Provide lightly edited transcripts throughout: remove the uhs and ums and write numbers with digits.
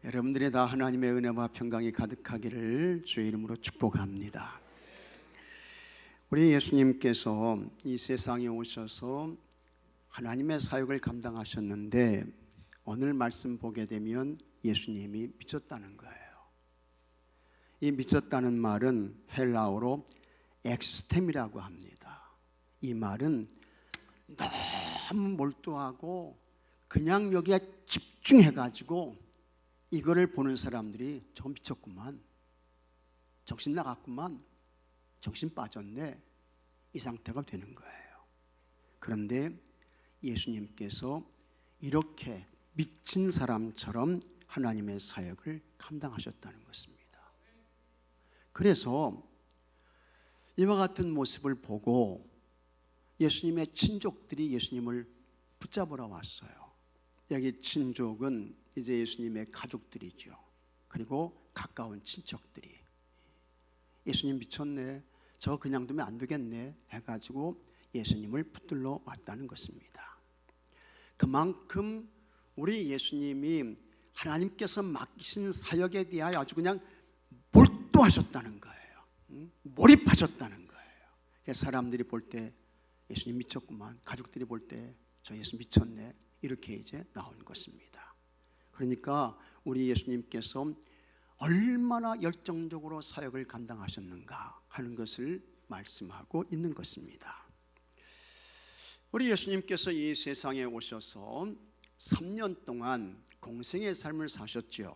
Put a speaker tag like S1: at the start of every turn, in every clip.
S1: 여러분들이 다 하나님의 은혜와 평강이 가득하기를 주의 이름으로 축복합니다. 우리 예수님께서 이 세상에 오셔서 하나님의 사역을 감당하셨는데 오늘 말씀 보게 되면 예수님이 미쳤다는 거예요. 이 미쳤다는 말은 헬라어로 엑스템이라고 합니다. 이 말은 너무 몰두하고 그냥 여기에 집중해가지고 이거를 보는 사람들이 저 미쳤구만, 정신 나갔구만, 정신 빠졌네, 이 상태가 되는 거예요. 그런데 예수님께서 이렇게 미친 사람처럼 하나님의 사역을 감당하셨다는 것입니다. 그래서 이와 같은 모습을 보고 예수님의 친족들이 예수님을 붙잡으러 왔어요. 여기 친족은 이제 예수님의 가족들이죠. 그리고 가까운 친척들이 예수님 미쳤네, 저 그냥 두면 안 되겠네 해가지고 예수님을 붙들러 왔다는 것입니다. 그만큼 우리 예수님이 하나님께서 맡기신 사역에 대하여 아주 그냥 몰두하셨다는 거예요. 몰입하셨다는 거예요. 사람들이 볼 때 예수님 미쳤구만, 가족들이 볼 때 저 예수 미쳤네, 이렇게 이제 나온 것입니다. 그러니까 우리 예수님께서 얼마나 열정적으로 사역을 감당하셨는가 하는 것을 말씀하고 있는 것입니다. 우리 예수님께서 이 세상에 오셔서 3년 동안 공생의 삶을 사셨죠.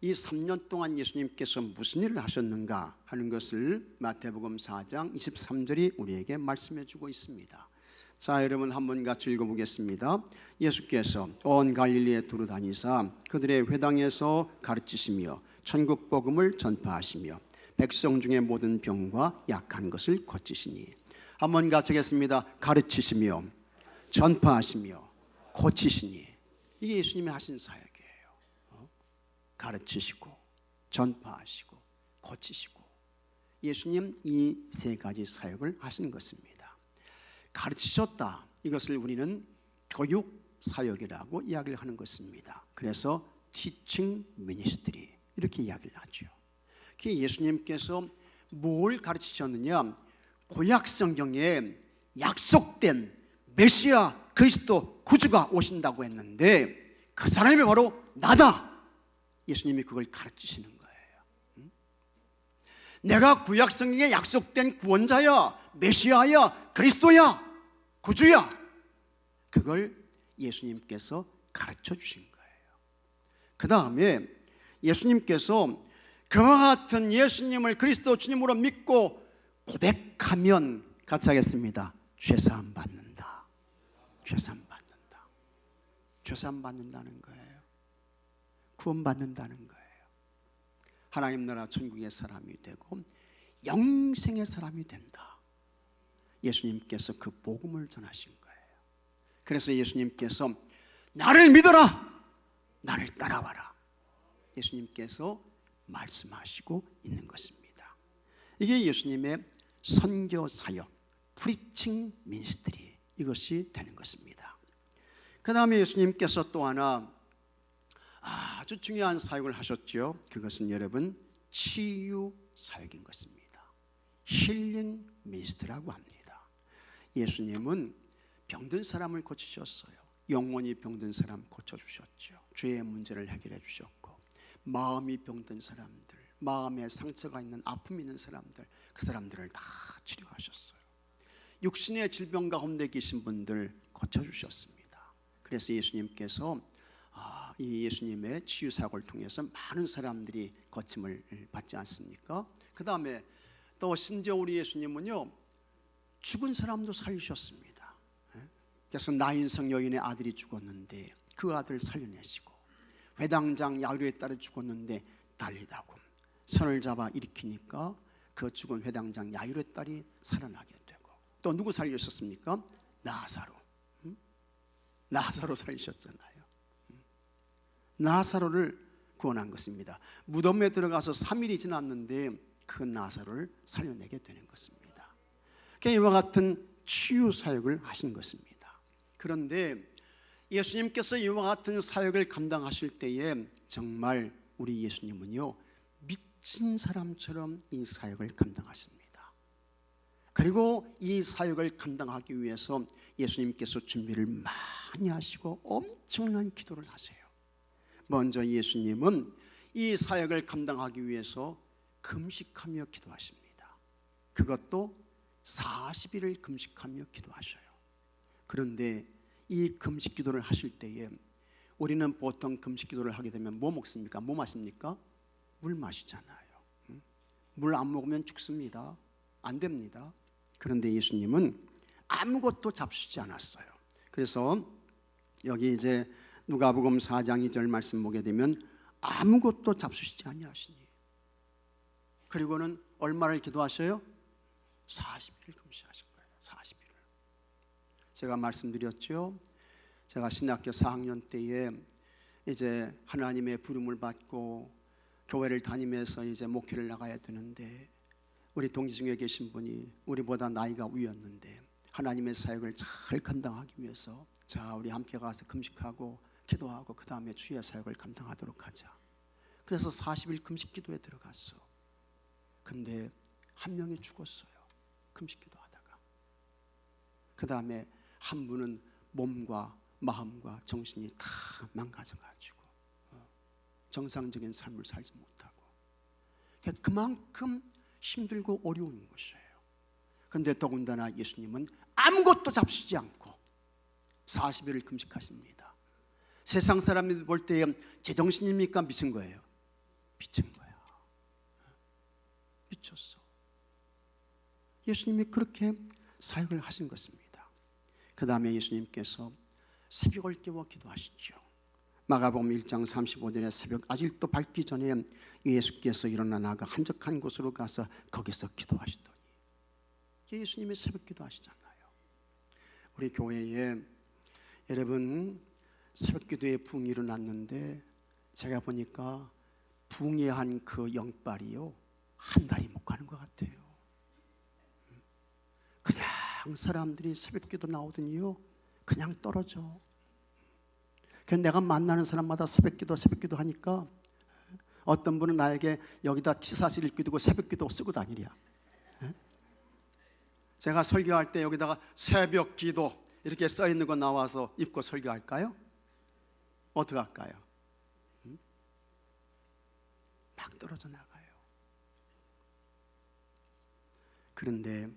S1: 이 3년 동안 예수님께서 무슨 일을 하셨는가 하는 것을 마태복음 4장 23절이 우리에게 말씀해 주고 있습니다. 자, 여러분 한번 같이 읽어보겠습니다. 예수께서 온 갈릴리에 두루 다니사 그들의 회당에서 가르치시며 천국 복음을 전파하시며 백성 중에 모든 병과 약한 것을 고치시니. 한번 같이 하겠습니다. 가르치시며 전파하시며 고치시니. 이게 예수님이 하신 사역이에요. 가르치시고 전파하시고 고치시고. 예수님 이 세 가지 사역을 하신 것입니다. 가르치셨다, 이것을 우리는 교육 사역이라고 이야기를 하는 것입니다. 그래서 teaching ministry 이렇게 이야기를 하죠. 예수님께서 뭘 가르치셨느냐? 구약 성경에 약속된 메시아 그리스도 구주가 오신다고 했는데 그 사람이 바로 나다. 예수님이 그걸 가르치시는 거예요. 내가 구약 성경에 약속된 구원자야, 메시아야, 그리스도야, 구주야. 그걸 예수님께서 가르쳐 주신 거예요. 그 다음에 예수님께서 그와 같은 예수님을 그리스도 주님으로 믿고 고백하면 같이 하겠습니다. 죄사함 받는다. 죄사함 받는다. 죄사함 받는다는 거예요. 구원 받는다는 거예요. 하나님 나라 천국의 사람이 되고 영생의 사람이 된다. 예수님께서 그 복음을 전하신 거예요. 그래서 예수님께서 나를 믿어라, 나를 따라와라, 예수님께서 말씀하시고 있는 것입니다. 이게 예수님의 선교 사역, 프리칭 미니스트리, 이것이 되는 것입니다. 그 다음에 예수님께서 또 하나 아주 중요한 사역을 하셨죠. 그것은 여러분 치유 사역인 것입니다. 힐링 미니스트라고 합니다. 예수님은 병든 사람을 고치셨어요. 영혼이 병든 사람 고쳐주셨죠. 죄의 문제를 해결해 주셨고, 마음이 병든 사람들, 마음에 상처가 있는 아픔이 있는 사람들, 그 사람들을 다 치료하셨어요. 육신의 질병 가운데 계신 분들 고쳐주셨습니다. 그래서 예수님께서 이 예수님의 치유사역을 통해서 많은 사람들이 고침을 받지 않습니까? 그 다음에 또 심지어 우리 예수님은요, 죽은 사람도 살리셨습니다. 그래서 나인성 여인의 아들이 죽었는데 그 아들 살려내시고, 회당장 야이로의 딸이 죽었는데 달리다고 손을 잡아 일으키니까 그 죽은 회당장 야이로의 딸이 살아나게 되고, 또 누구 살리셨습니까? 나사로. 나사로 살리셨잖아요. 나사로를 구원한 것입니다. 무덤에 들어가서 3일이 지났는데 그 나사로를 살려내게 되는 것입니다. 이와 같은 치유 사역을 하신 것입니다. 그런데 예수님께서 이와 같은 사역을 감당하실 때에 정말 우리 예수님은요, 미친 사람처럼 이 사역을 감당하십니다. 그리고 이 사역을 감당하기 위해서 예수님께서 준비를 많이 하시고 엄청난 기도를 하세요. 먼저 예수님은 이 사역을 감당하기 위해서 금식하며 기도하십니다. 그것도 40일을 금식하며 기도하셔요. 그런데 이 금식 기도를 하실 때에 우리는 보통 금식 기도를 하게 되면 뭐 먹습니까? 뭐 마십니까? 물 마시잖아요. 물 안 먹으면 죽습니다. 안 됩니다. 그런데 예수님은 아무것도 잡수지 않았어요. 그래서 여기 이제 누가복음 4장 2절 말씀 보게 되면 아무것도 잡수시지 아니하시니, 그리고는 얼마를 기도하셔요? 40일을 금식하신 거예요. 40일을. 제가 말씀드렸죠. 제가 신학교 4학년 때에 이제 하나님의 부름을 받고 교회를 다니면서 이제 목회를 나가야 되는데, 우리 동기 중에 계신 분이 우리보다 나이가 위였는데 하나님의 사역을 잘 감당하기 위해서 자, 우리 함께 가서 금식하고 기도하고 그 다음에 주의 사역을 감당하도록 하자. 그래서 40일 금식 기도에 들어갔어. 근데 한 명이 죽었어요. 금식 기도하다가. 그 다음에 한 분은 몸과 마음과 정신이 다 망가져가지고 정상적인 삶을 살지 못하고, 그만큼 힘들고 어려운 것이에요. 그런데 더군다나 예수님은 아무것도 잡수지 않고 40일을 금식하십니다. 세상 사람들이 볼 때 제정신입니까? 미친 거예요? 미친 거야. 미쳤어. 예수님이 그렇게 사역을 하신 것입니다. 그 다음에 예수님께서 새벽을 깨워 기도하시죠. 마가복음 1장 35절에 새벽 아직도 밝기 전에 예수께서 일어나 나가 한적한 곳으로 가서 거기서 기도하시더니, 예수님이 새벽 기도하시잖아요. 우리 교회에 여러분 새벽 기도에 부흥이 일어났는데 제가 보니까 부흥에 한 그 영빨이요, 한 달이 못 가는 것 같아요. 그냥 사람들이 새벽 기도 나오더니요 그냥 떨어져. 그래서 내가 만나는 사람마다 새벽 기도 하니까 어떤 분은 나에게 여기다 T-사실 읽기 두고 새벽 기도 쓰고 다니랴. 제가 설교할 때 여기다가 새벽 기도 이렇게 써 있는 거 나와서 입고 설교할까요? 어떻게 할까요? 막 떨어져 나가요. 그런데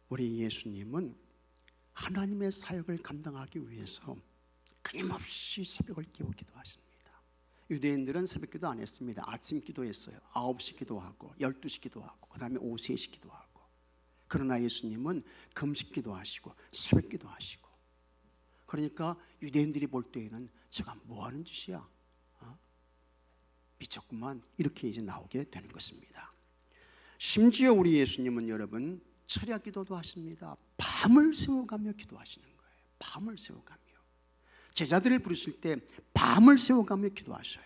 S1: 우리 예수님은 하나님의 사역을 감당하기 위해서 끊임없이 새벽을 깨워 기도하십니다. 유대인들은 새벽 기도 안 했습니다. 아침 기도했어요. 9시 기도하고 12시 기도하고 그 다음에 오후 3시 기도하고. 그러나 예수님은 금식 기도하시고 새벽 기도하시고. 그러니까 유대인들이 볼 때에는 제가 뭐 하는 짓이야? 미쳤구만, 이렇게 이제 나오게 되는 것입니다. 심지어 우리 예수님은 여러분 철야 기도도 하십니다. 밤을 새워가며 기도하시는 거예요. 밤을 새워가며. 제자들을 부르실 때 밤을 새워가며 기도하셔요.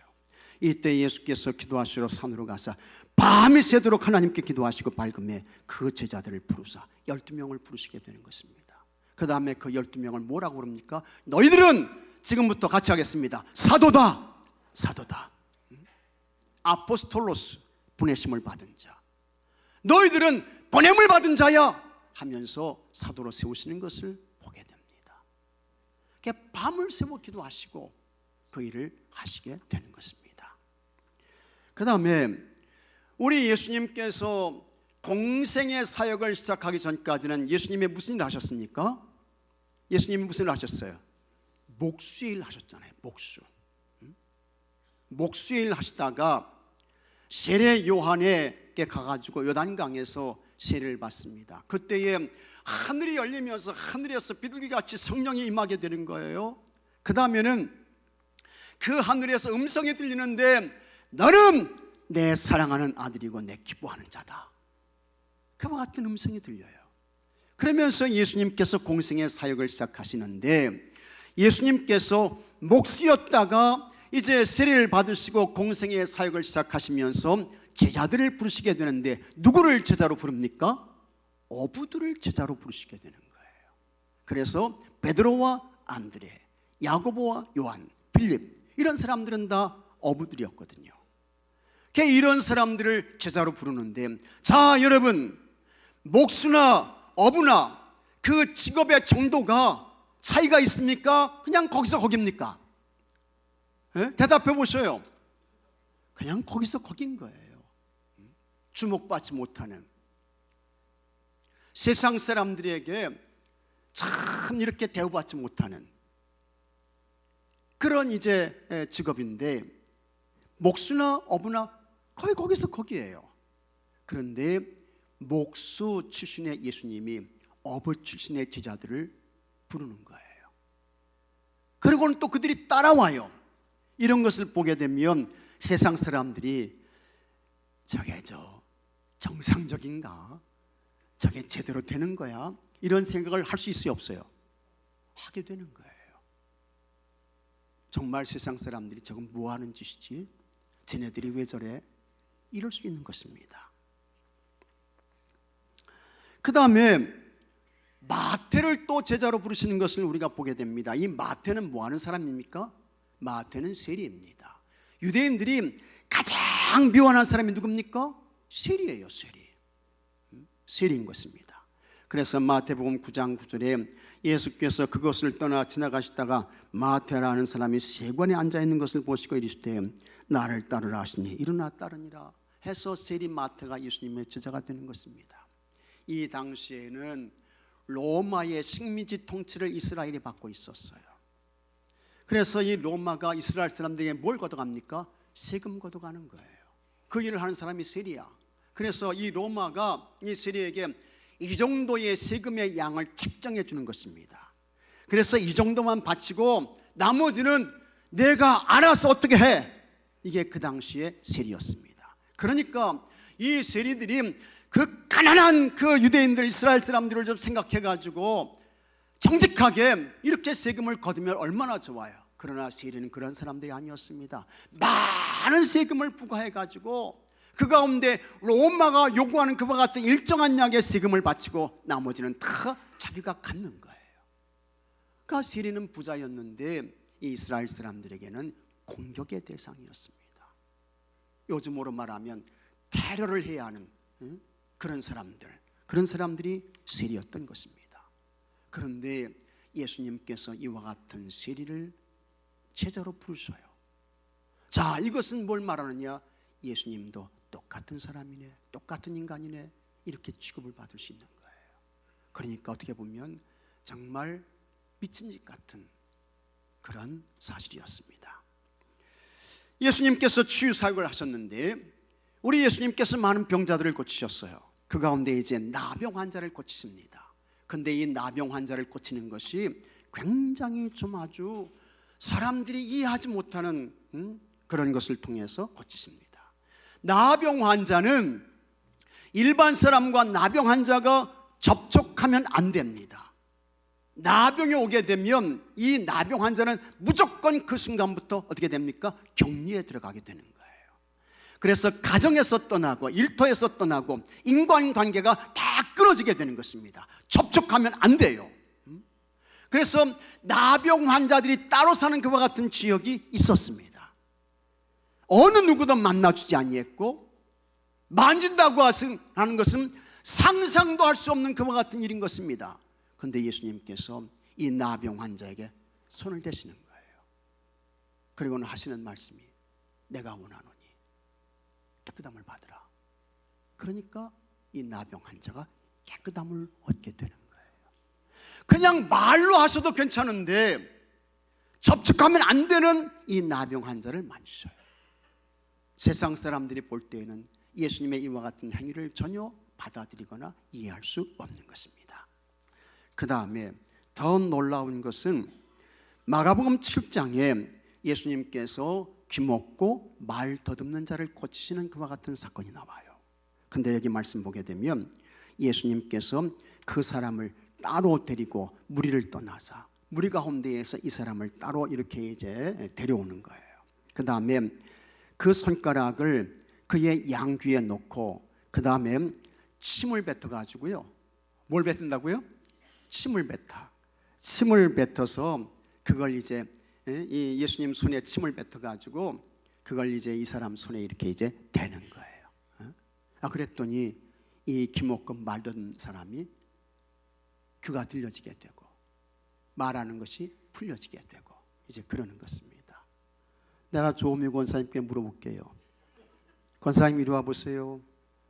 S1: 이때 예수께서 기도하시러 산으로 가서 밤이 새도록 하나님께 기도하시고 밝음에 그 제자들을 부르사 12명을 부르시게 되는 것입니다. 그 다음에 그 12명을 뭐라고 부릅니까? 너희들은 지금부터 같이 하겠습니다. 사도다. 사도다. 아포스톨로스, 보내심을 받은 자. 너희들은 보냄을 받은 자야 하면서 사도로 세우시는 것을 보게 됩니다. 밤을 새워 기도하시고 그 일을 하시게 되는 것입니다. 그 다음에 우리 예수님께서 공생의 사역을 시작하기 전까지는 예수님이 무슨 일을 하셨습니까? 예수님이 무슨 일을 하셨어요? 목수일 하셨잖아요. 목수일 하시다가 세례 요한에게 가가지고 요단강에서 세례를 받습니다. 그때에 하늘이 열리면서 하늘에서 비둘기같이 성령이 임하게 되는 거예요. 그 다음에는 그 하늘에서 음성이 들리는데 너는 내 사랑하는 아들이고 내 기뻐하는 자다. 그와 같은 음성이 들려요. 그러면서 예수님께서 공생의 사역을 시작하시는데, 예수님께서 목수였다가 이제 세례를 받으시고 공생의 사역을 시작하시면서 제자들을 부르시게 되는데 누구를 제자로 부릅니까? 어부들을 제자로 부르시게 되는 거예요. 그래서 베드로와 안드레, 야고보와 요한, 빌립, 이런 사람들은 다 어부들이었거든요. 이런 사람들을 제자로 부르는데, 자 여러분, 목수나 어부나 그 직업의 정도가 차이가 있습니까? 그냥 거기서 거깁니까? 대답해 보셔요. 그냥 거기서 거긴 거예요. 주목받지 못하는, 세상 사람들에게 참 이렇게 대우받지 못하는 그런 이제 직업인데, 목수나 어부나 거의 거기서 거기에요. 그런데 목수 출신의 예수님이 어부 출신의 제자들을 부르는 거예요. 그리고는 또 그들이 따라와요. 이런 것을 보게 되면 세상 사람들이 저게 정상적인가? 저게 제대로 되는 거야? 이런 생각을 할 수 있어요, 없어요? 하게 되는 거예요. 정말 세상 사람들이 저건 뭐 하는 짓이지? 쟤네들이 왜 저래? 이럴 수 있는 것입니다. 그 다음에 마태를 또 제자로 부르시는 것을 우리가 보게 됩니다. 이 마태는 뭐 하는 사람입니까? 마태는 세리입니다. 유대인들이 가장 미워하는 사람이 누굽니까? 세리예요, 세리. 세리인 것입니다. 그래서 마태복음 9장 9절에 예수께서 그것을 떠나 지나가시다가 마태라는 사람이 세관에 앉아있는 것을 보시고 이르시되 나를 따르라 하시니 일어나 따르니라 해서 세리 마태가 예수님의 제자가 되는 것입니다. 이 당시에는 로마의 식민지 통치를 이스라엘이 받고 있었어요. 그래서 이 로마가 이스라엘 사람들에게 뭘 걷어갑니까? 세금 걷어가는 거예요. 그 일을 하는 사람이 세리야. 그래서 이 로마가 이 세리에게 이 정도의 세금의 양을 책정해 주는 것입니다. 그래서 이 정도만 바치고 나머지는 내가 알아서 어떻게 해. 이게 그 당시의 세리였습니다. 그러니까 이 세리들이 그 가난한 그 유대인들, 이스라엘 사람들을 좀 생각해 가지고 정직하게 이렇게 세금을 거두면 얼마나 좋아요. 그러나 세리는 그런 사람들이 아니었습니다. 많은 세금을 부과해 가지고 그 가운데 로마가 요구하는 그와 같은 일정한 양의 세금을 바치고 나머지는 다 자기가 갖는 거예요. 그러니까 세리는 부자였는데 이 이스라엘 사람들에게는 공격의 대상이었습니다. 요즘으로 말하면 테러를 해야 하는 그런 사람들이 세리였던 것입니다. 그런데 예수님께서 이와 같은 세리를 제자로 부르셔요. 자, 이것은 뭘 말하느냐? 예수님도 똑같은 사람이네, 똑같은 인간이네, 이렇게 취급을 받을 수 있는 거예요. 그러니까 어떻게 보면 정말 미친 짓 같은 그런 사실이었습니다. 예수님께서 치유 사역을 하셨는데 우리 예수님께서 많은 병자들을 고치셨어요. 그 가운데 이제 나병 환자를 고치십니다. 그런데 이 나병 환자를 고치는 것이 굉장히 좀 아주 사람들이 이해하지 못하는 그런 것을 통해서 고치십니다. 나병 환자는 일반 사람과 나병 환자가 접촉하면 안 됩니다. 나병이 오게 되면 이 나병 환자는 무조건 그 순간부터 어떻게 됩니까? 격리에 들어가게 되는 거예요. 그래서 가정에서 떠나고 일터에서 떠나고 인간관계가 다 끊어지게 되는 것입니다. 접촉하면 안 돼요. 그래서 나병 환자들이 따로 사는 그와 같은 지역이 있었습니다. 어느 누구도 만나주지 아니했고 만진다고 하는 것은 상상도 할 수 없는 그와 같은 일인 것입니다. 그런데 예수님께서 이 나병 환자에게 손을 대시는 거예요. 그리고는 하시는 말씀이 내가 원하노니 깨끗함을 받으라. 그러니까 이 나병 환자가 깨끗함을 얻게 되는 거예요. 그냥 말로 하셔도 괜찮은데 접촉하면 안 되는 이 나병 환자를 만지셔요. 세상 사람들이 볼 때에는 예수님의 이와 같은 행위를 전혀 받아들이거나 이해할 수 없는 것입니다. 그 다음에 더 놀라운 것은 마가복음 7장에 예수님께서 귀먹고 말 더듬는 자를 고치시는 그와 같은 사건이 나와요. 근데 여기 말씀 보게 되면 예수님께서 그 사람을 따로 데리고 무리를 떠나서 무리 가운데에서 이 사람을 따로 이렇게 이제 데려오는 거예요. 그 다음에 그 손가락을 그의 양귀에 놓고 그 다음에 침을 뱉어가지고요. 뭘 뱉는다고요? 침을 뱉어서 그걸 이제 이 예수님 손에 침을 뱉어가지고 그걸 이제 이 사람 손에 이렇게 이제 대는 거예요. 그랬더니 이 김옥금 말던 사람이 귀가 들려지게 되고 말하는 것이 풀려지게 되고 이제 그러는 것입니다. 내가 조은미 권사님께 물어볼게요. 권사님 이리 와 보세요.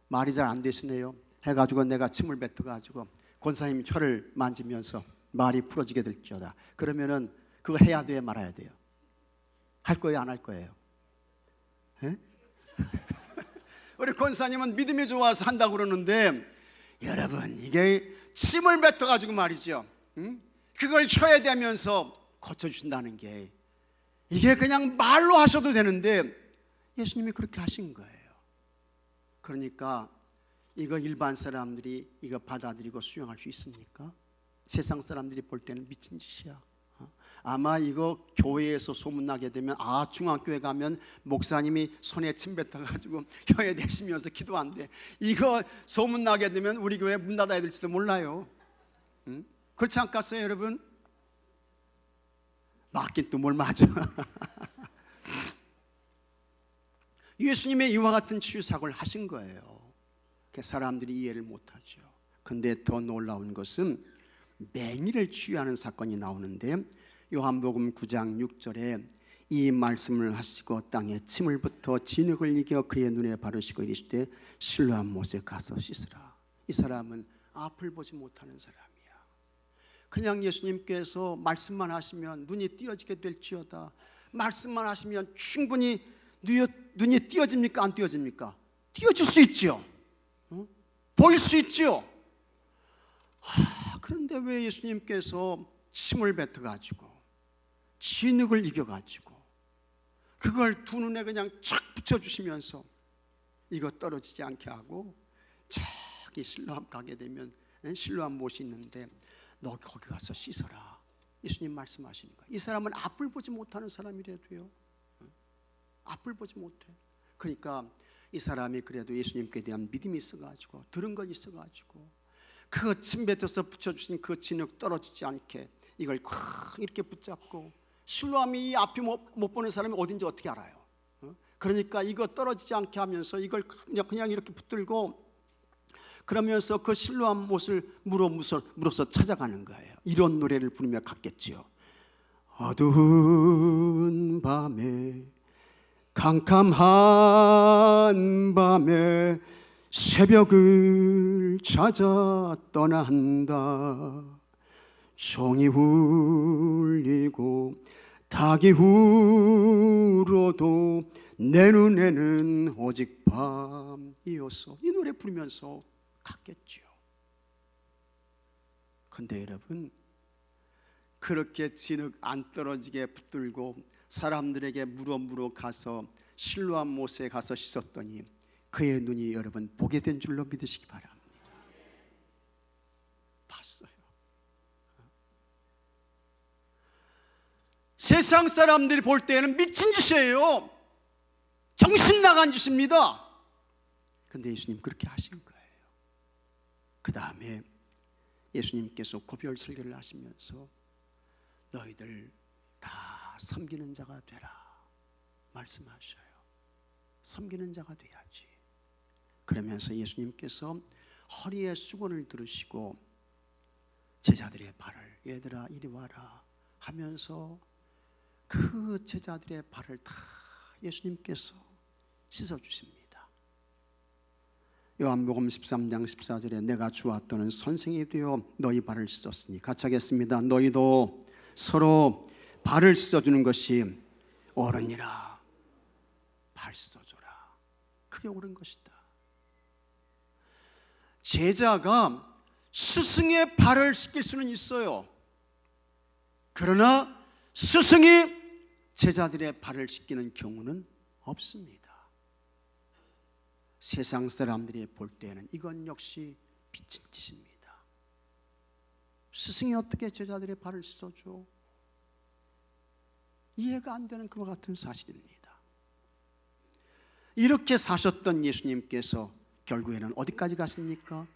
S1: 말이 잘 안 되시네요. 해가지고 내가 침을 뱉어가지고 권사님 혀를 만지면서 말이 풀어지게 될지어다. 그러면은 그거 해야 돼요, 말아야 돼요? 할 거예요, 안 할 거예요? 우리 권사님은 믿음이 좋아서 한다고 그러는데 여러분 이게 침을 뱉어가지고 말이죠, 그걸 혀에 대면서 고쳐주신다는 게 이게 그냥 말로 하셔도 되는데 예수님이 그렇게 하신 거예요. 그러니까 이거 일반 사람들이 이거 받아들이고 수용할 수 있습니까? 세상 사람들이 볼 때는 미친 짓이야. 아마 이거 교회에서 소문나게 되면 중학교에 가면 목사님이 손에 침 뱉어가지고 혀에 대시면서 기도한대. 이거 소문나게 되면 우리 교회 문 닫아야 될지도 몰라요. 그렇지 않겠어요 여러분? 맞긴 또 뭘 맞아. 예수님의 이와 같은 치유사고를 하신 거예요. 사람들이 이해를 못하죠. 근데 더 놀라운 것은 맹인을 치유하는 사건이 나오는데 요한복음 9장 6절에 이 말씀을 하시고 땅에 침을 붓어 진흙을 이겨 그의 눈에 바르시고 이르시되 실로암 못에 가서 씻으라. 이 사람은 앞을 보지 못하는 사람이야. 그냥 예수님께서 말씀만 하시면 눈이 띄어지게 될지어다. 말씀만 하시면 충분히 눈이 띄어집니까? 안 띄어집니까? 띄어질 수 있죠. 보일 수 있죠. 그런데 왜 예수님께서 침을 뱉어가지고 진흙을 이겨가지고 그걸 두 눈에 그냥 쫙 붙여주시면서 이거 떨어지지 않게 하고 저기 실로암 가게 되면 실로암 못이 있는데 너 거기 가서 씻어라. 예수님 말씀하시는 거예요. 이 사람은 앞을 보지 못하는 사람이라도요, 앞을 보지 못해. 그러니까 이 사람이 그래도 예수님께 대한 믿음이 있어가지고 들은 건 있어가지고 그 침 뱉어서 붙여주신 그 진흙 떨어지지 않게 이걸 이렇게 붙잡고, 실로암이 앞이 못 보는 사람이 어딘지 어떻게 알아요? 그러니까 이거 떨어지지 않게 하면서 이걸 그냥 이렇게 붙들고 그러면서 그 실로암 못을 물어서 찾아가는 거예요. 이런 노래를 부르며 갔겠지요. 어두운 밤에 캄캄한 밤에 새벽을 찾아 떠난다. 종이 울리고 닭이 울어도 내 눈에는 오직 밤이었어. 이 노래 부르면서 갔겠죠. 근데 여러분, 그렇게 진흙 안 떨어지게 붙들고 사람들에게 물어 가서 실로암 못에 가서 씻었더니 그의 눈이 여러분 보게 된 줄로 믿으시기 바랍니다. 봤어요. 세상 사람들이 볼 때는 미친 짓이에요. 정신 나간 짓입니다. 근데 예수님 그렇게 하신 거예요. 그 다음에 예수님께서 고별 설교를 하시면서 너희들 다 섬기는 자가 되라 말씀하셔요. 섬기는 자가 돼야지. 그러면서 예수님께서 허리에 수건을 두르시고 제자들의 발을 얘들아 이리 와라 하면서 그 제자들의 발을 다 예수님께서 씻어주십니다. 요한복음 13장 14절에 내가 주와 또는 선생이 되어 너희 발을 씻었으니 같이 하겠습니다. 너희도 서로 발을 씻어주는 것이 옳으니라. 발 씻어줘라. 그게 옳은 것이다. 제자가 스승의 발을 씻길 수는 있어요. 그러나 스승이 제자들의 발을 씻기는 경우는 없습니다. 세상 사람들이 볼 때는 이건 역시 미친 짓입니다. 스승이 어떻게 제자들의 발을 씻어줘? 이해가 안 되는 그와 같은 사실입니다. 이렇게 사셨던 예수님께서 결국에는 어디까지 가십니까?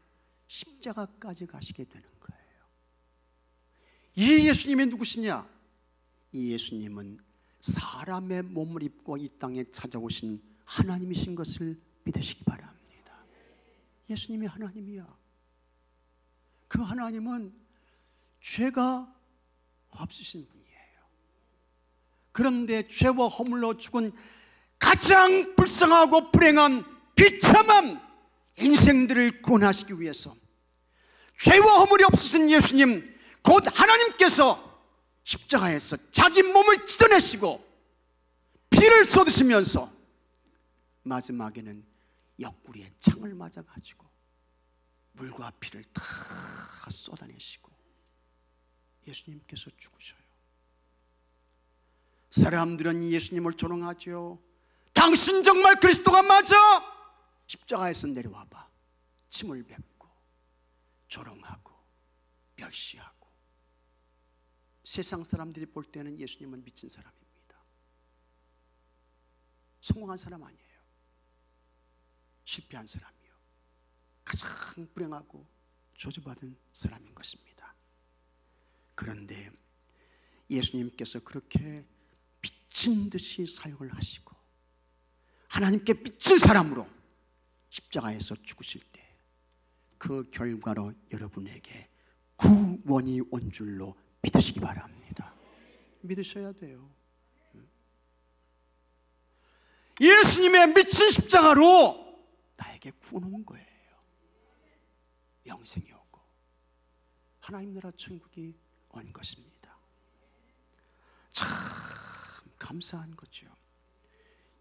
S1: 십자가까지 가시게 되는 거예요. 이 예수님이 누구시냐? 이 예수님은 사람의 몸을 입고 이 땅에 찾아오신 하나님이신 것을 믿으시기 바랍니다. 예수님이 하나님이야. 그 하나님은 죄가 없으신 분이에요. 그런데 죄와 허물로 죽은 가장 불쌍하고 불행한 비참한 인생들을 구원하시기 위해서 죄와 허물이 없으신 예수님, 곧 하나님께서 십자가에서 자기 몸을 찢어내시고 피를 쏟으시면서 마지막에는 옆구리에 창을 맞아가지고 물과 피를 다 쏟아내시고 예수님께서 죽으셔요. 사람들은 예수님을 조롱하죠. 당신 정말 그리스도가 맞아? 십자가에서 내려와봐. 침을 뱉고 조롱하고 멸시하고. 세상 사람들이 볼 때는 예수님은 미친 사람입니다. 성공한 사람 아니에요. 실패한 사람이요. 가장 불행하고 저주받은 사람인 것입니다. 그런데 예수님께서 그렇게 미친 듯이 사역을 하시고 하나님께 미친 사람으로 십자가에서 죽으실 때 그 결과로 여러분에게 구원이 온 줄로 믿으시기 바랍니다. 믿으셔야 돼요. 예수님의 미친 십자가로 나에게 구원 온 거예요. 영생이 오고 하나님 나라 천국이 온 것입니다. 참 감사한 거죠.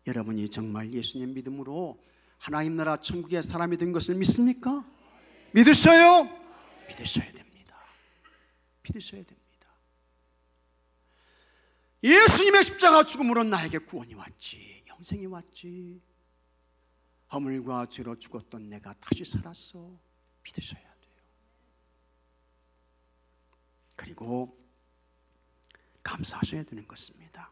S1: 여러분이 정말 예수님 믿음으로 하나님 나라 천국의 사람이 된 것을 믿습니까? 믿으셔요? 믿으셔야 됩니다. 믿으셔야 됩니다. 예수님의 십자가 죽음으로 나에게 구원이 왔지, 영생이 왔지. 허물과 죄로 죽었던 내가 다시 살았어. 믿으셔야 돼요. 그리고 감사하셔야 되는 것입니다.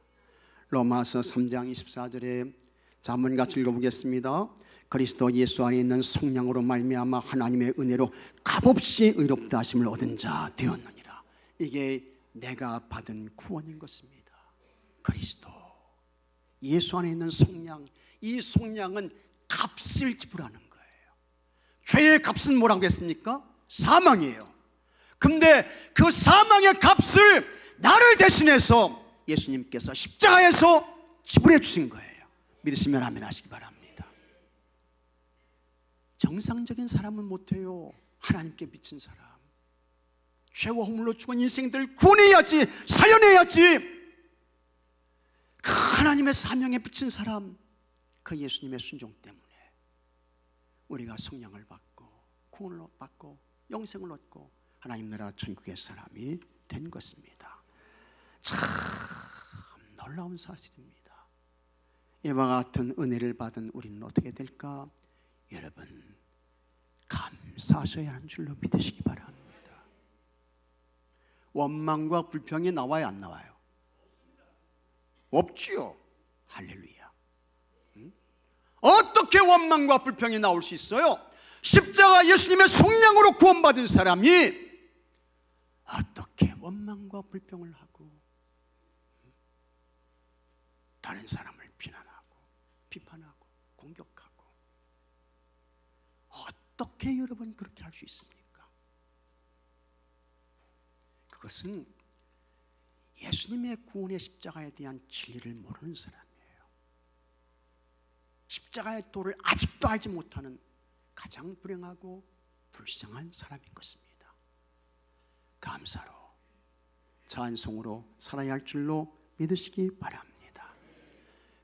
S1: 로마서 3장 24절에 자문같이 읽어보겠습니다. 그리스도 예수 안에 있는 성령으로 말미암아 하나님의 은혜로 값없이 의롭다 하심을 얻은 자 되었느니라. 이게 내가 받은 구원인 것입니다. 그리스도 예수 안에 있는 속량, 이 속량은 값을 지불하는 거예요. 죄의 값은 뭐라고 했습니까? 사망이에요. 근데 그 사망의 값을 나를 대신해서 예수님께서 십자가에서 지불해 주신 거예요. 믿으시면 아멘 하시기 바랍니다. 정상적인 사람은 못해요. 하나님께 미친 사람, 죄와 허물로 죽은 인생들 구원해야지, 살려내야지. 그 하나님의 사명에 미친 사람, 그 예수님의 순종 때문에 우리가 성령을 받고 구원을 받고 영생을 얻고 하나님 나라 천국의 사람이 된 것입니다. 참 놀라운 사실입니다. 이와 같은 은혜를 받은 우리는 어떻게 될까? 여러분 감사하셔야 하는 줄로 믿으시기 바랍니다. 원망과 불평이 나와요, 안 나와요? 없지요. 할렐루야. 어떻게 원망과 불평이 나올 수 있어요? 십자가 예수님의 속량으로 구원받은 사람이 어떻게 원망과 불평을 하고 다른 사람을 비난하고 비판하고 공격하고, 어떻게 여러분 그렇게 할 수 있습니까? 그것은 예수님의 구원의 십자가에 대한 진리를 모르는 사람이에요. 십자가의 도를 아직도 알지 못하는 가장 불행하고 불쌍한 사람인 것입니다. 감사로 찬송으로 살아야 할 줄로 믿으시기 바랍니다.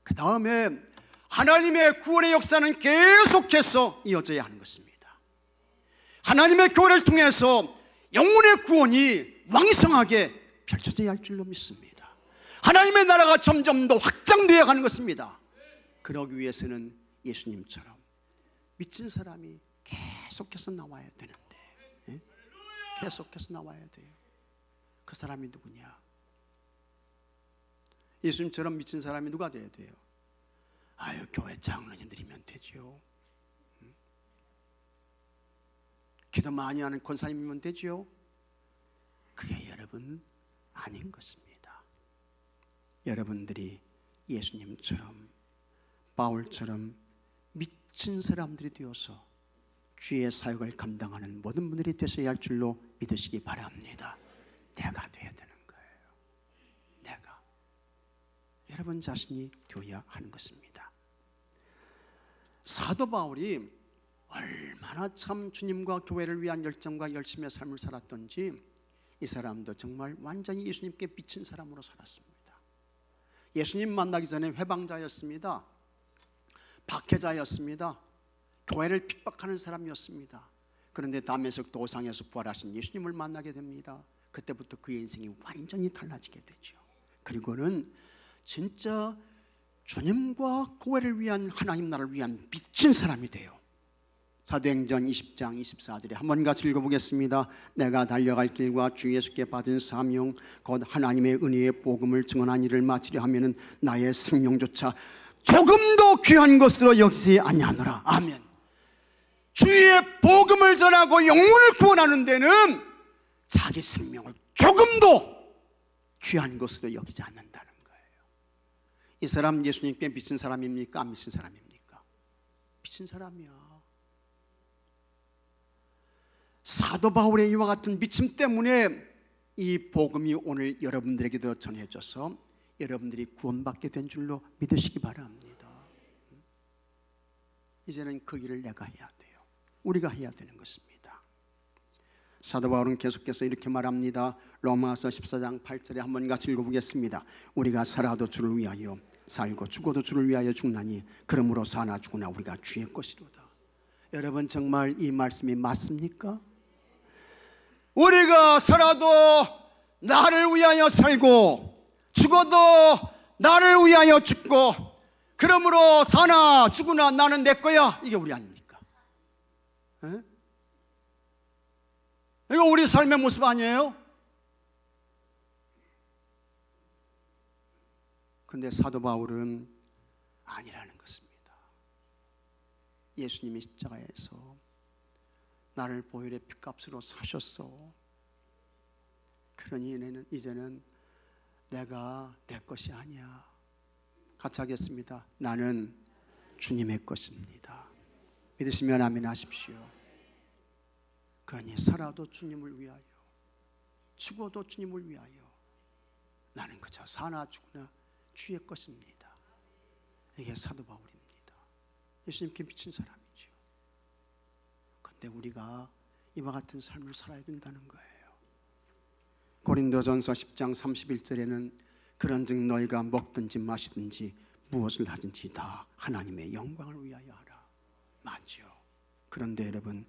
S1: 그 다음에 하나님의 구원의 역사는 계속해서 이어져야 하는 것입니다. 하나님의 교회를 통해서 영혼의 구원이 왕성하게 펼쳐져야 할 줄로 믿습니다. 하나님의 나라가 점점 더 확장되어 가는 것입니다. 그러기 위해서는 예수님처럼 미친 사람이 계속해서 나와야 되는데, 계속해서 나와야 돼요. 그 사람이 누구냐? 예수님처럼 미친 사람이 누가 돼야 돼요? 아유, 교회 장로님들이면 되죠. 기도 많이 하는 권사님이면 되죠. 그게 여러분 아닌 것입니다. 여러분들이 예수님처럼 바울처럼 미친 사람들이 되어서 주의 사역을 감당하는 모든 분들이 되셔야 할 줄로 믿으시기 바랍니다. 내가 되어야 되는 거예요. 내가. 여러분 자신이 되어야 하는 것입니다. 사도 바울이 얼마나 참 주님과 교회를 위한 열정과 열심의 삶을 살았던지 이 사람도 정말 완전히 예수님께 비친 사람으로 살았습니다. 예수님 만나기 전에 회방자였습니다. 박해자였습니다. 교회를 핍박하는 사람이었습니다. 그런데 다메섹 도상에서 부활하신 예수님을 만나게 됩니다. 그때부터 그의 인생이 완전히 달라지게 되죠. 그리고는 진짜 주님과 교회를 위한, 하나님 나라를 위한 미친 사람이 돼요. 사도행전 20장 24절에 한번 같이 읽어보겠습니다. 내가 달려갈 길과 주 예수께 받은 사명 곧 하나님의 은혜의 복음을 증언한 일을 마치려 하면은 나의 생명조차 조금도 귀한 것으로 여기지 아니하노라. 아멘. 주의 복음을 전하고 영혼을 구원하는 데는 자기 생명을 조금도 귀한 것으로 여기지 않는다는 거예요. 이 사람 예수님께 미친 사람입니까? 안 미친 사람입니까? 미친 사람이야. 사도 바울의 이와 같은 미침 때문에 이 복음이 오늘 여러분들에게도 전해져서 여러분들이 구원받게 된 줄로 믿으시기 바랍니다. 이제는 그 일을 내가 해야 돼요. 우리가 해야 되는 것입니다. 사도 바울은 계속해서 이렇게 말합니다. 로마서 14장 8절에 한번 같이 읽어보겠습니다. 우리가 살아도 주를 위하여 살고 죽어도 주를 위하여 죽나니 그러므로 사나 죽으나 우리가 주의 것이로다. 여러분 정말 이 말씀이 맞습니까? 우리가 살아도 나를 위하여 살고 죽어도 나를 위하여 죽고 그러므로 사나 죽으나 나는 내 거야. 이게 우리 아닙니까? 에? 이거 우리 삶의 모습 아니에요? 근데 사도 바울은 아니라는 것입니다. 예수님이 십자가에서 나를 보혈의 피값으로 사셨어. 그러니 이제는 내가 내 것이 아니야. 같이 하겠습니다. 나는 주님의 것입니다. 믿으시면 아멘 하십시오. 그러니 살아도 주님을 위하여 죽어도 주님을 위하여 나는 그저 사나 죽으나 주의 것입니다. 이게 사도 바울입니다. 예수님께 미친 사람이죠. 그런데 우리가 이와 같은 삶을 살아야 된다는 거예요. 고린도전서 10장 31절에는 그런즉 너희가 먹든지 마시든지 무엇을 하든지 다 하나님의 영광을 위하여 하라. 맞죠. 그런데 여러분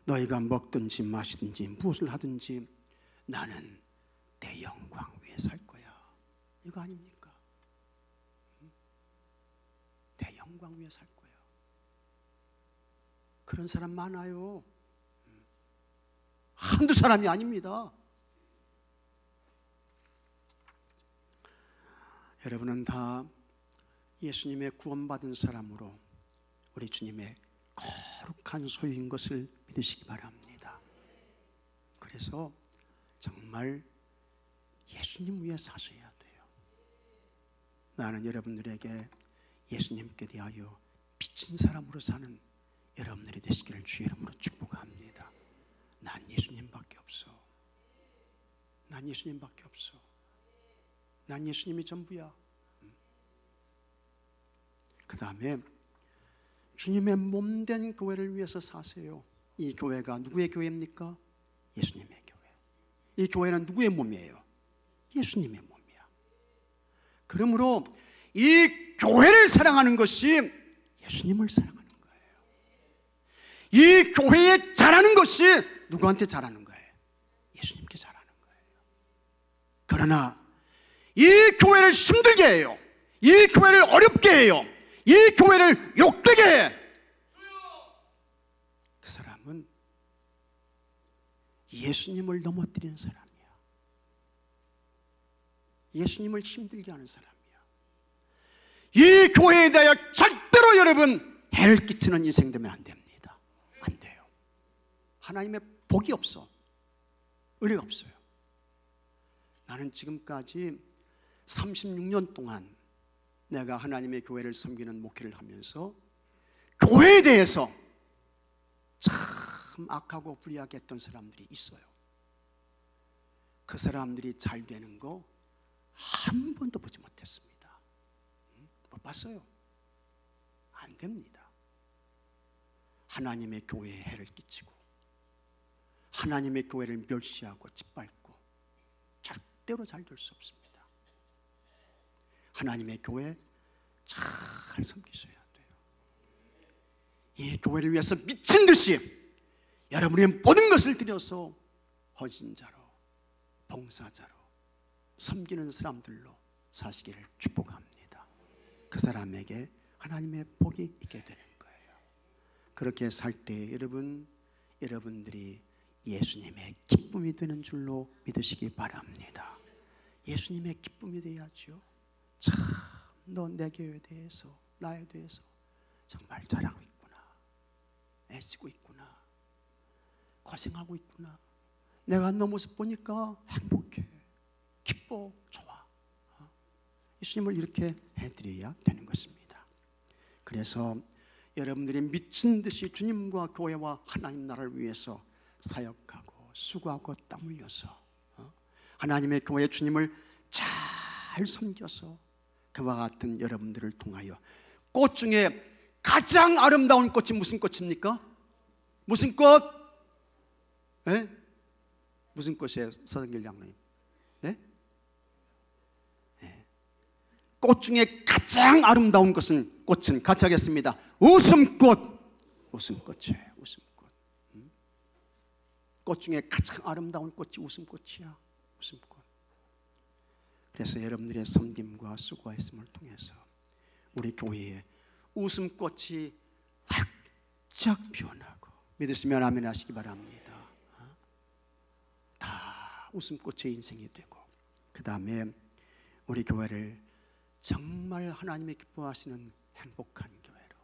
S1: 너희가 먹든지 마시든지 무엇을 하든지 나는 내 영광 위에 살 거야. 이거 아닙니까? 내 영광 위에 살 거야. 그런 사람 많아요. 한두 사람이 아닙니다. 여러분은 다 예수님의 구원받은 사람으로 우리 주님의 거룩한 소유인 것을 믿으시기 바랍니다. 그래서 정말 예수님 위해 사셔야 돼요. 나는 여러분들에게 예수님께 대하여 비친 사람으로 사는 여러분들이 되시기를 주의 이름으로 축복합니다. 난 예수님밖에 없어. 난 예수님밖에 없어. 난 예수님이 전부야. 그 다음에 주님의 몸된 교회를 위해서 사세요. 이 교회가 누구의 교회입니까? 예수님의 교회. 이 교회는 누구의 몸이에요? 예수님의 몸이야. 그러므로 이 교회를 사랑하는 것이 예수님을 사랑하는 거예요. 이 교회에 잘하는 것이 누구한테 잘하는 거예요? 예수님께 잘하는 거예요. 그러나 이 교회를 힘들게 해요. 이 교회를 어렵게 해요. 이 교회를 욕되게 해. 그 사람은 예수님을 넘어뜨리는 사람이야. 예수님을 힘들게 하는 사람이야. 이 교회에 대하여 절대로 여러분 해를 끼치는 인생 되면 안 됩니다. 안 돼요. 하나님의 복이 없어. 은혜가 없어요. 나는 지금까지 36년 동안 내가 하나님의 교회를 섬기는 목회를 하면서 교회에 대해서 참 악하고 불의하게 했던 사람들이 있어요. 그 사람들이 잘 되는 거 한 번도 보지 못했습니다. 못 봤어요. 안 됩니다. 하나님의 교회에 해를 끼치고 하나님의 교회를 멸시하고 짓밟고 절대로 잘 될 수 없습니다. 하나님의 교회 잘 섬기셔야 돼요. 이 교회를 위해서 미친 듯이 여러분의 모든 것을 들여서 헌신자로, 봉사자로 섬기는 사람들로 사시기를 축복합니다. 그 사람에게 하나님의 복이 있게 되는 거예요. 그렇게 살 때 여러분들이 예수님의 기쁨이 되는 줄로 믿으시기 바랍니다. 예수님의 기쁨이 되야죠. 참, 너 내 교회에 대해서, 나에 대해서 정말 잘하고 있구나, 애쓰고 있구나, 고생하고 있구나. 내가 너 모습 보니까 행복해, 기뻐, 좋아. 예수님을 이렇게 해드려야 되는 것입니다. 그래서 여러분들이 미친 듯이 주님과 교회와 하나님 나라를 위해서 사역하고 수고하고 땀 흘려서 하나님의 교회 주님을 잘 섬겨서 그와 같은 여러분들을 통하여 꽃 중에 가장 아름다운 꽃이 무슨 꽃입니까? 무슨 꽃? 네? 무슨 꽃이에요, 서정길 장로님? 네? 네. 꽃 중에 가장 아름다운 꽃은 같이 하겠습니다. 웃음꽃. 웃음꽃이에요. 웃음꽃. 꽃 중에 가장 아름다운 꽃이 웃음꽃이야. 웃음꽃. 그래서 여러분들의 섬김과 수고했음을 통해서 우리 교회에 웃음꽃이 활짝 피어나고, 믿으시면 아멘 하시기 바랍니다. 다 웃음꽃의 인생이 되고, 그 다음에 우리 교회를 정말 하나님이 기뻐하시는 행복한 교회로,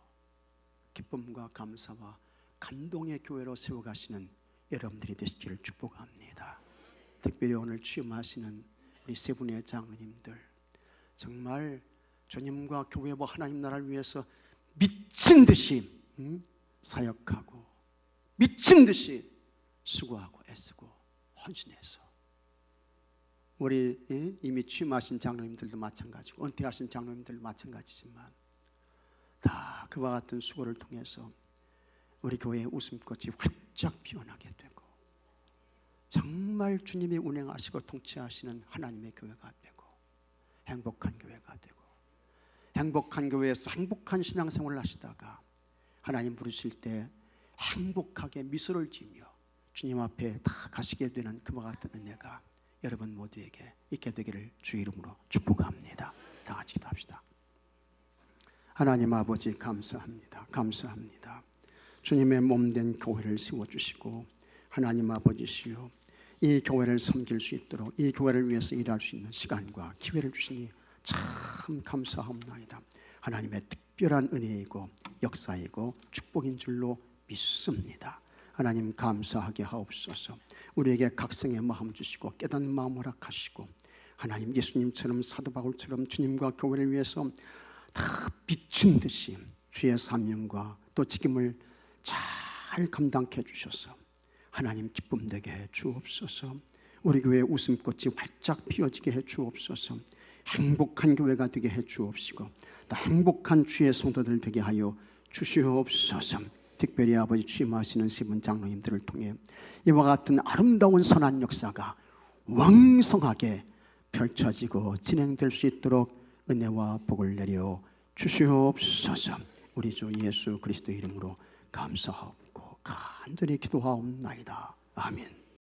S1: 기쁨과 감사와 감동의 교회로 세워가시는 여러분들이 되시기를 축복합니다. 특별히 오늘 취임하시는 우리 세 분의 장로님들, 정말 주님과 교회와 하나님 나라를 위해서 미친 듯이 사역하고 미친 듯이 수고하고 애쓰고 헌신해서, 우리 이미 취임하신 장로님들도 마찬가지고 은퇴하신 장로님들도 마찬가지지만 다 그와 같은 수고를 통해서 우리 교회의 웃음꽃이 활짝 피어나게 되고 정말 주님이 운행하시고 통치하시는 하나님의 교회가 되고 행복한 교회가 되고, 행복한 교회에서 행복한 신앙생활을 하시다가 하나님 부르실 때 행복하게 미소를 지으며 주님 앞에 다 가시게 되는 그와 같은 은혜가 여러분 모두에게 있게 되기를 주의 이름으로 축복합니다. 다 같이 기도합시다. 하나님 아버지, 감사합니다. 감사합니다. 주님의 몸된 교회를 세워주시고 하나님 아버지시여, 이 교회를 섬길 수 있도록 이 교회를 위해서 일할 수 있는 시간과 기회를 주시니 참 감사합니다. 하나님의 특별한 은혜이고 역사이고 축복인 줄로 믿습니다. 하나님 감사하게 하옵소서. 우리에게 각성의 마음 주시고 깨닫는 마음 허락하시고, 하나님 예수님처럼 사도 바울처럼 주님과 교회를 위해서 다 미친 듯이 주의 사명과 또 책임을 잘 감당해 주셔서 하나님 기쁨 되게 해 주옵소서. 우리 교회의 웃음꽃이 활짝 피어지게 해 주옵소서. 행복한 교회가 되게 해 주옵시고 또 행복한 주의 성도들 되게 하여 주시옵소서. 특별히 아버지 취임하시는 세 분 장로님들을 통해 이와 같은 아름다운 선한 역사가 왕성하게 펼쳐지고 진행될 수 있도록 은혜와 복을 내려 주시옵소서. 우리 주 예수 그리스도 이름으로 감사하옵고 간절히 기도하옵나이다. 아멘.